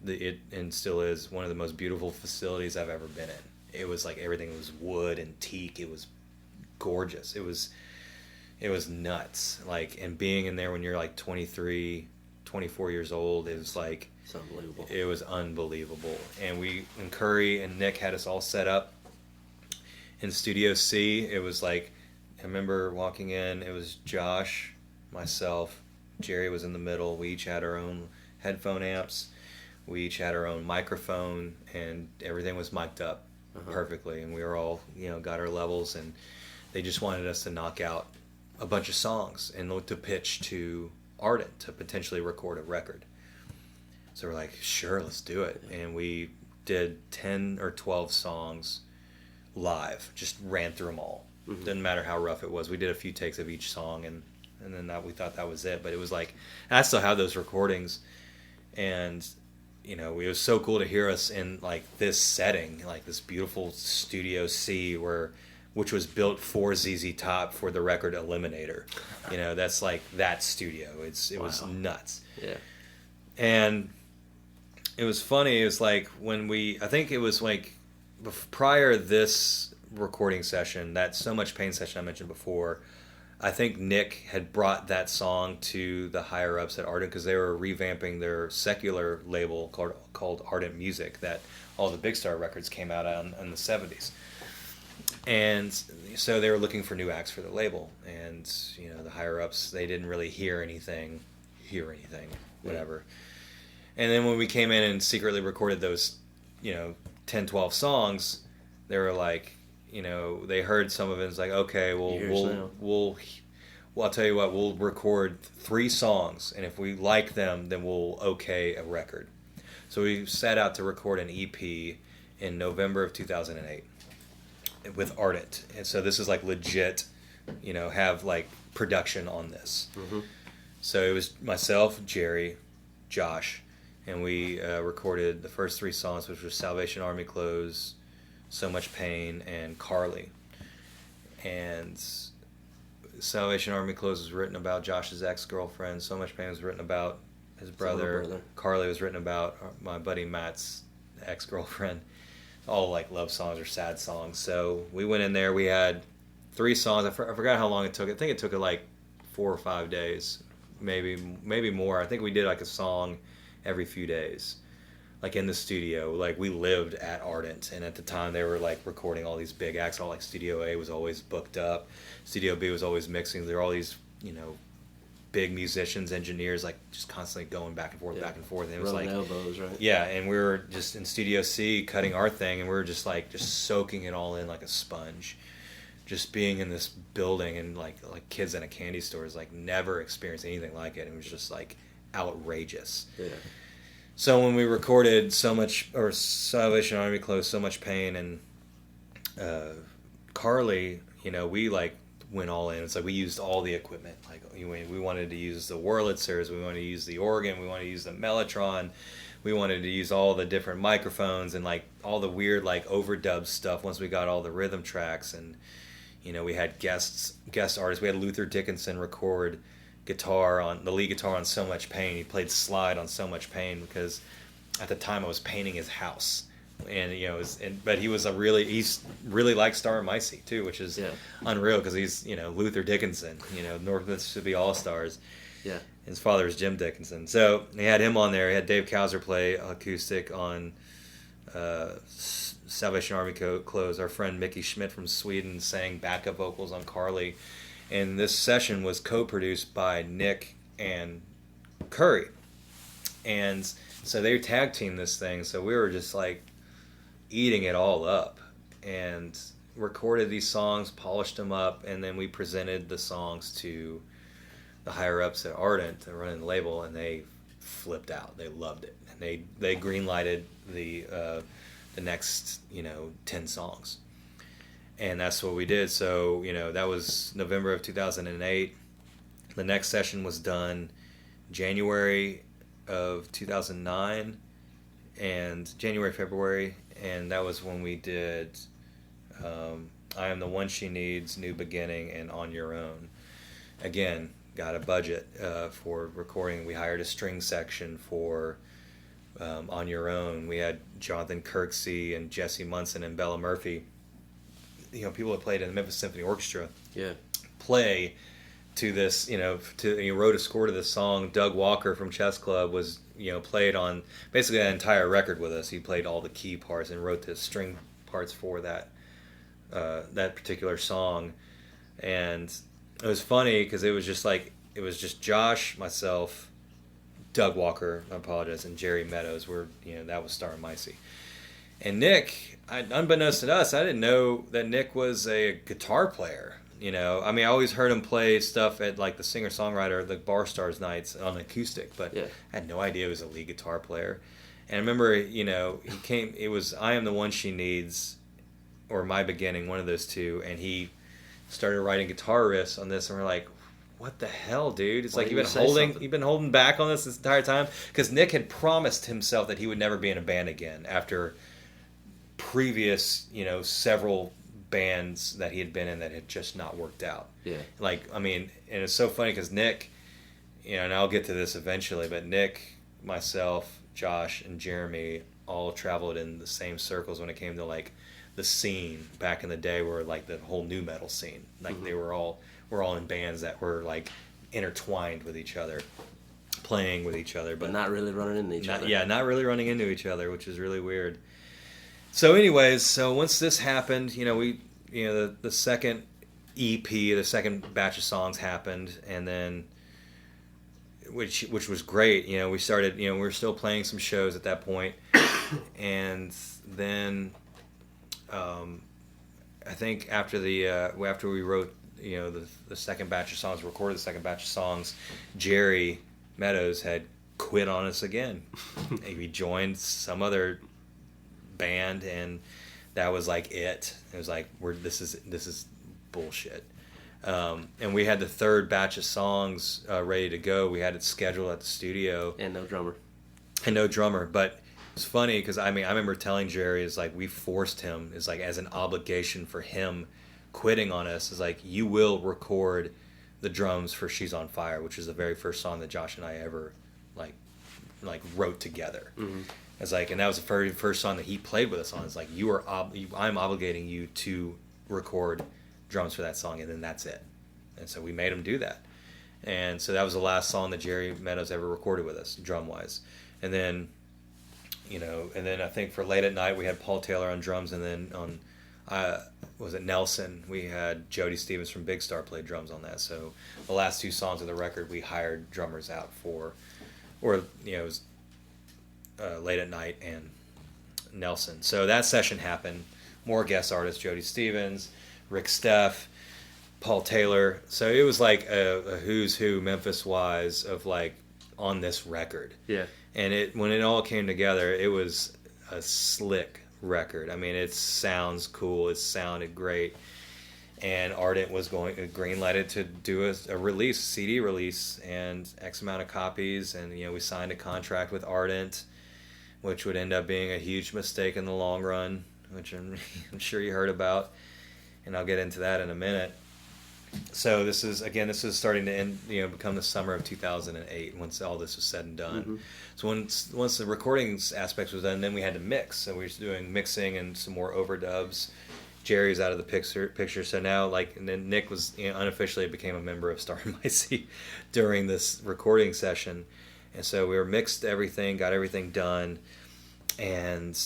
and still is one of the most beautiful facilities I've ever been in. It was like everything was wood and teak. It was gorgeous. It was nuts. Like, and being in there when you're like 23, 24 years old, it was like, it's unbelievable. It was unbelievable. And Curry and Nick had us all set up in Studio C. It was like, I remember walking in, it was Josh, myself, Jerry was in the middle. We each had our own headphone amps. We each had our own microphone, and everything was mic'd up perfectly. And we were all, got our levels, and they just wanted us to knock out a bunch of songs and look to pitch to Ardent to potentially record a record. So we're like, sure, let's do it. And we did 10 or 12 songs live, just ran through them all. Mm-hmm. Didn't matter how rough it was. We did a few takes of each song, and then we thought that was it. But it was like, I still have those recordings, and it was so cool to hear us in like this setting, like this beautiful Studio C, where which was built for ZZ Top for the record Eliminator. You know, that's like that studio. It was nuts. Yeah. And it was funny. It was like I think it was like prior this recording session, that So Much Pain session I mentioned before, I think Nick had brought that song to the higher ups at Ardent because they were revamping their secular label called Ardent Music that all the Big Star records came out on in the 70s. And so they were looking for new acts for the label. And, you know, the higher ups, they didn't really hear anything, whatever. And then when we came in and secretly recorded those, you know, 10, 12 songs, they were like, you know, they heard some of it and it's like, okay, well, I'll tell you what, we'll record 3 songs, and if we like them, then we'll okay a record. So we set out to record an EP in November of 2008 with Ardent. And so this is like legit, you know, have like production on this. Mm-hmm. So it was myself, Jerry, Josh, and we recorded the first 3 songs, which was Salvation Army Clothes, So Much Pain, and Carly. And Salvation Army Clothes was written about Josh's ex-girlfriend. So Much Pain was written about his brother. Carly was written about my buddy Matt's ex-girlfriend. All like love songs or sad songs. So we went in there. We had 3 songs. I forgot how long it took. I think it took like 4 or 5 days, maybe more. I think we did like a song every few days, like in the studio. Like we lived at Ardent, and at the time they were like recording all these big acts. All like Studio A was always booked up, Studio B was always mixing. There were all these, you know, big musicians, engineers, like just constantly going back and forth. And it was Rolling like elbows, right? Yeah, and we were just in Studio C cutting our thing, and we were just soaking it all in like a sponge. Just being in this building and like kids in a candy store is like never experienced anything like it. It was just like outrageous. Yeah. So when we recorded Salvation Army Clothes, So Much Pain, and Carly, you know, we like went all in. It's like we used all the equipment. Like we wanted to use the Wurlitzers, we wanted to use the organ, we wanted to use the Mellotron, we wanted to use all the different microphones and like all the weird like overdub stuff once we got all the rhythm tracks. And you know, we had guest artists. We had Luther Dickinson record the lead guitar on So Much Pain. He played slide on So Much Pain because at the time I was painting his house, and you know, but he's really liked Star and Micey too, which is unreal because he's, you know, Luther Dickinson, you know, North Mississippi All Stars. Yeah, his father is Jim Dickinson, so he had him on there. He had Dave Kauser play acoustic on Salvation Army Clothes. Our friend Mickey Schmidt from Sweden sang backup vocals on Carly. And this session was co-produced by Nick and Curry. And so they tag teamed this thing. So we were just like eating it all up and recorded these songs, polished them up, and then we presented the songs to the higher ups at Ardent, the running the label, and they flipped out. They loved it. And they green-lighted the next, you know, 10 songs. And that's what we did. So, you know, that was November of 2008. The next session was done January of 2009 and February. And that was when we did I Am the One She Needs, New Beginning, and On Your Own. Again, got a budget for recording. We hired a string section for On Your Own. We had Jonathan Kirksey and Jesse Munson and Bella Murphy, you know, people that played in the Memphis Symphony Orchestra, play to this, you know, he wrote a score to this song. Doug Walker from Chess Club was, you know, played on basically that entire record with us. He played all the key parts and wrote the string parts for that particular song. And it was funny because it was just Josh, myself, Doug Walker, I apologize, and Jerry Meadows were, you know, that was Star and Micey. And Nick, unbeknownst to us, I didn't know that Nick was a guitar player. You know, I mean, I always heard him play stuff at like the singer-songwriter, the Bar Stars nights on acoustic, but I had no idea he was a lead guitar player. And I remember, you know, it was I Am the One She Needs or My Beginning, one of those two, and he started writing guitar riffs on this, and we're like, what the hell, dude? It's like you've been holding back on this entire time? Because Nick had promised himself that he would never be in a band again after previous, you know, several bands that he had been in that had just not worked out. Yeah. Like, I mean, and it's so funny because Nick, and I'll get to this eventually, but Nick, myself, Josh, and Jeremy all traveled in the same circles when it came to like the scene back in the day, where like the whole nu metal scene, like we're all in bands that were like intertwined with each other, playing with each other, but not really running into each other. Yeah, not really running into each other, which is really weird. So anyways, so once this happened, the second EP, the second batch of songs happened, and then which was great. We started, we were still playing some shows at that point, and then I think after we wrote, the second batch of songs, recorded the second batch of songs, Jerry Meadows had quit on us again. He joined some other band, and that was like it. It was like, this is bullshit. And we had the third batch of songs ready to go. We had it scheduled at the studio, and no drummer. But it's funny because I remember telling Jerry, is like, we forced him, is like, as an obligation for him quitting on us, is like, you will record the drums for She's on Fire, which is the very first song that Josh and I ever like wrote together. Mm-hmm. It's like, and that was the very first song that he played with us on. It's like, I'm obligating you to record drums for that song, and then that's it. And so we made him do that. And so that was the last song that Jerry Meadows ever recorded with us, drum wise. And then, I think for Late at Night we had Paul Taylor on drums, and then on was it Nelson, we had Jody Stevens from Big Star play drums on that. So the last two songs of the record we hired drummers out for, or it was Late at Night and Nelson. So that session happened. More guest artists: Jody Stevens, Rick Steff, Paul Taylor. So it was like a who's who Memphis wise of like on this record. Yeah. And when it all came together, it was a slick record. I mean, it sounds cool. It sounded great. And Ardent was green-lighted to do a release, CD release, and X amount of copies. And we signed a contract with Ardent, which would end up being a huge mistake in the long run, which I'm sure you heard about. And I'll get into that in a minute. So this is starting to end, become the summer of 2008 once all this was said and done. Mm-hmm. So once the recording aspects was done, then we had to mix. So we were doing mixing and some more overdubs. Jerry's out of the picture. So now, and then Nick was unofficially became a member of Starmicey during this recording session. And so we mixed everything, got everything done, and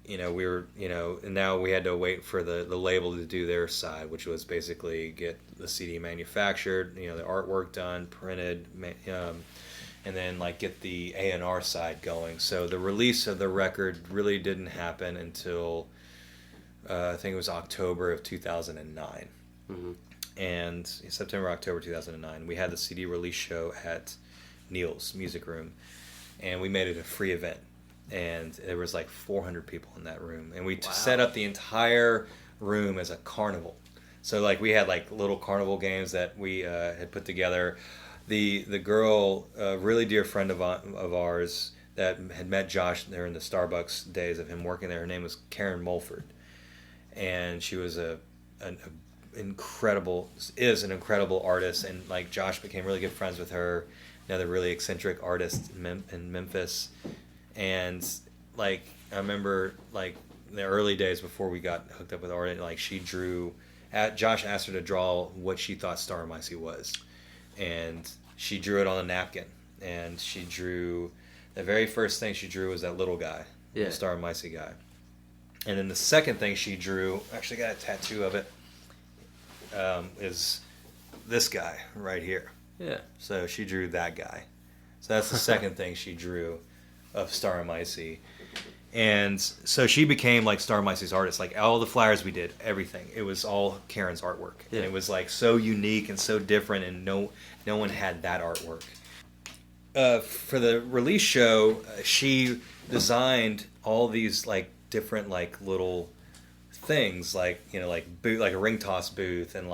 we were, and now we had to wait for the label to do their side, which was basically get the CD manufactured, the artwork done, printed, and then get the A&R side going. So the release of the record really didn't happen until I think it was October of 2009. Mm-hmm. And September, October 2009, we had the CD release show at Neil's Music Room, and we made it a free event. And there was 400 people in that room, and we set up the entire room as a carnival. So we had little carnival games that we had put together. The girl, a really dear friend of ours that had met Josh there in the Starbucks days of him working there, her name was Karen Mulford, and she was is an incredible artist, and Josh became really good friends with her, another really eccentric artist in Memphis. And I remember in the early days before we got hooked up with Ardent, she drew. Josh asked her to draw what she thought Starmicey was, and she drew it on a napkin. And she drew the very first thing she drew was that little guy, the Starmicey guy. And then the second thing she drew, actually got a tattoo of it, is this guy right here. Yeah. So she drew that guy. So that's the second thing she drew of Starmicey. And so she became Starmicey's artist. All the flyers we did, everything, it was all Karen's artwork. Yeah. And it was so unique and so different, and no one had that artwork. For the release show, she designed all these different little things, booth, a ring toss booth, and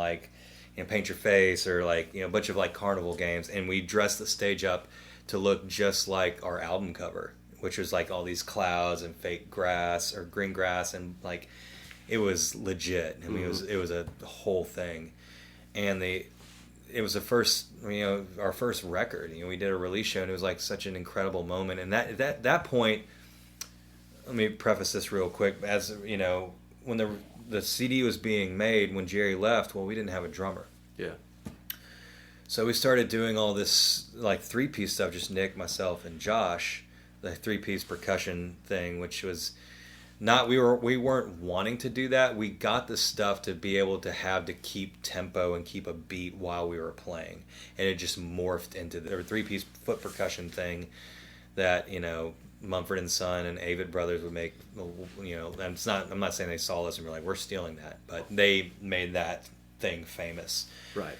paint your face, or a bunch of carnival games, and we dressed the stage up to look just like our album cover, which was all these clouds and fake grass or green grass, and it was legit. I mean, it was a whole thing, and it was the first, our first record. We did a release show, and it was like such an incredible moment. And that point, let me preface this real quick. As when the CD was being made, when Jerry left, well, we didn't have a drummer. Yeah. So we started doing all this like 3-piece stuff, just Nick, myself, and Josh, the 3-piece percussion thing, which was not, we weren't wanting to do that. We got the stuff to be able to have to keep tempo and keep a beat while we were playing, and it just morphed into the 3-piece foot percussion thing that Mumford and Son and Avid Brothers would make. I'm not saying they saw this and were like, we're stealing that, but they made that thing famous. Right.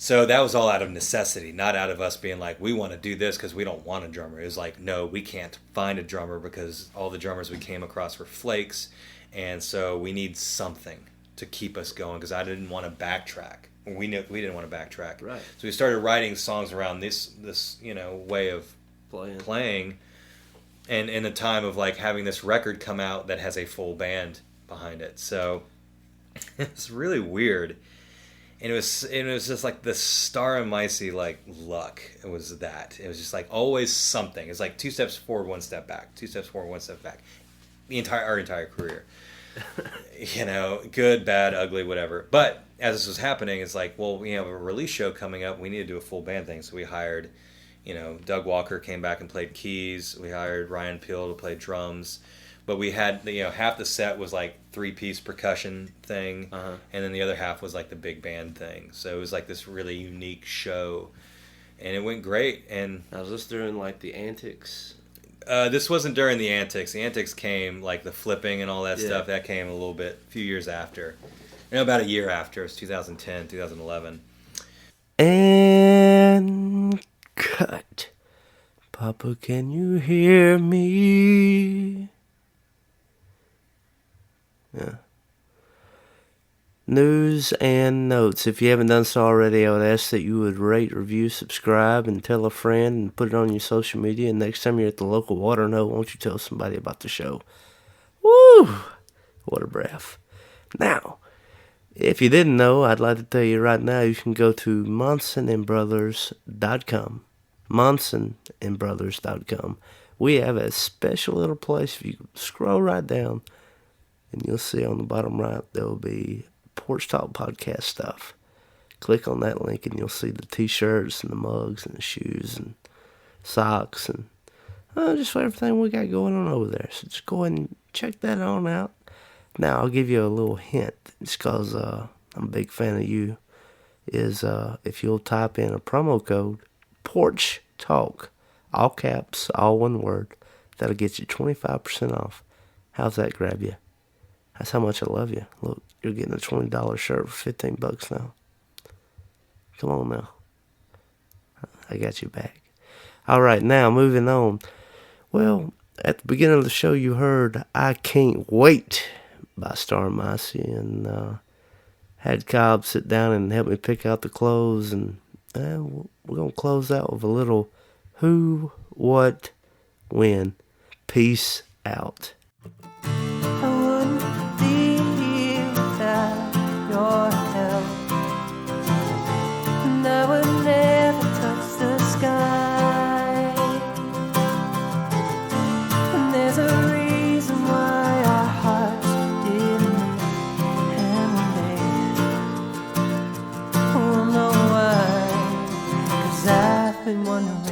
So that was all out of necessity, not out of us being like, we want to do this because we don't want a drummer. It was like, no, we can't find a drummer because all the drummers we came across were flakes, and so we need something to keep us going because I didn't want to backtrack. We didn't want to backtrack. Right. So we started writing songs around this way of playing, and in the time of like having this record come out that has a full band behind it. So it's really weird. And it was just like the Starrah-Micey like luck. It was that. It was just like always something. It's like 2 steps forward, 1 step back. 2 steps forward, 1 step back. Our entire career. Good, bad, ugly, whatever. But as this was happening, it's like, well, we have a release show coming up. We need to do a full band thing. So we hired, Doug Walker came back and played keys. We hired Ryan Peel to play drums. But we had, half the set was like 3-piece percussion thing, and then the other half was like the big band thing. So it was like this really unique show, and it went great. And now, was this during like the Antics? This wasn't during the Antics. The Antics came, like the flipping and all that stuff, that came a few years after. About a year after. It was 2010, 2011. And cut. Papa, can you hear me? Yeah. News and notes. If you haven't done so already, I would ask that you would rate, review, subscribe, and tell a friend, and put it on your social media. And next time you're at the local water know, won't you tell somebody about the show? Woo! What a breath. Now, if you didn't know, I'd like to tell you right now, you can go to monsonandbrothers.com. monsonandbrothers.com. We have a special little place. If you scroll right down, and you'll see on the bottom right, there will be Porch Talk podcast stuff. Click on that link and you'll see the t-shirts and the mugs and the shoes and socks and just everything we got going on over there. So just go ahead and check that on out. Now, I'll give you a little hint. Just because I'm a big fan of you. Is if you'll type in a promo code, Porch Talk, all caps, all one word, that'll get you 25% off. How's that grab you? That's how much I love you. Look, you're getting a $20 shirt for $15 now. Come on now. I got you back. All right, now moving on. Well, at the beginning of the show, you heard I Can't Wait by Starrah-Micey, and had Cobb sit down and help me pick out the clothes, and we're going to close out with a little Who, What, When. Peace out. Your help, and I would never touch the sky. And there's a reason why our hearts didn't meet, and one day we'll know why. 'Cause I've been wondering.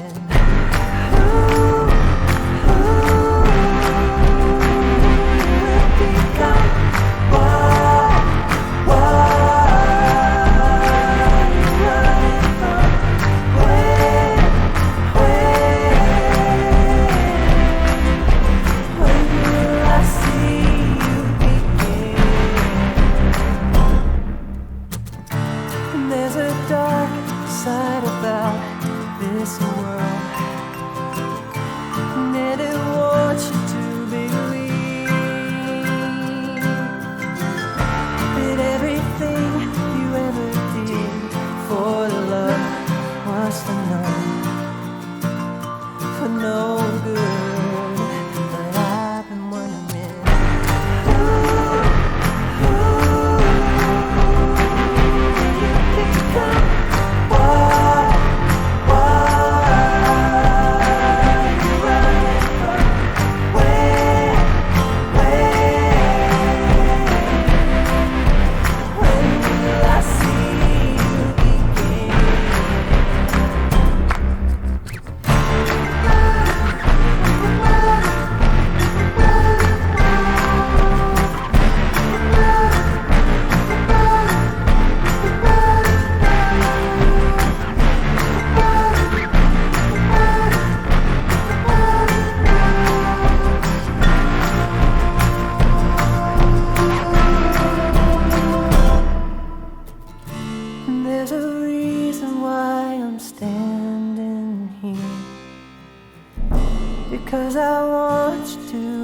'cause I want you to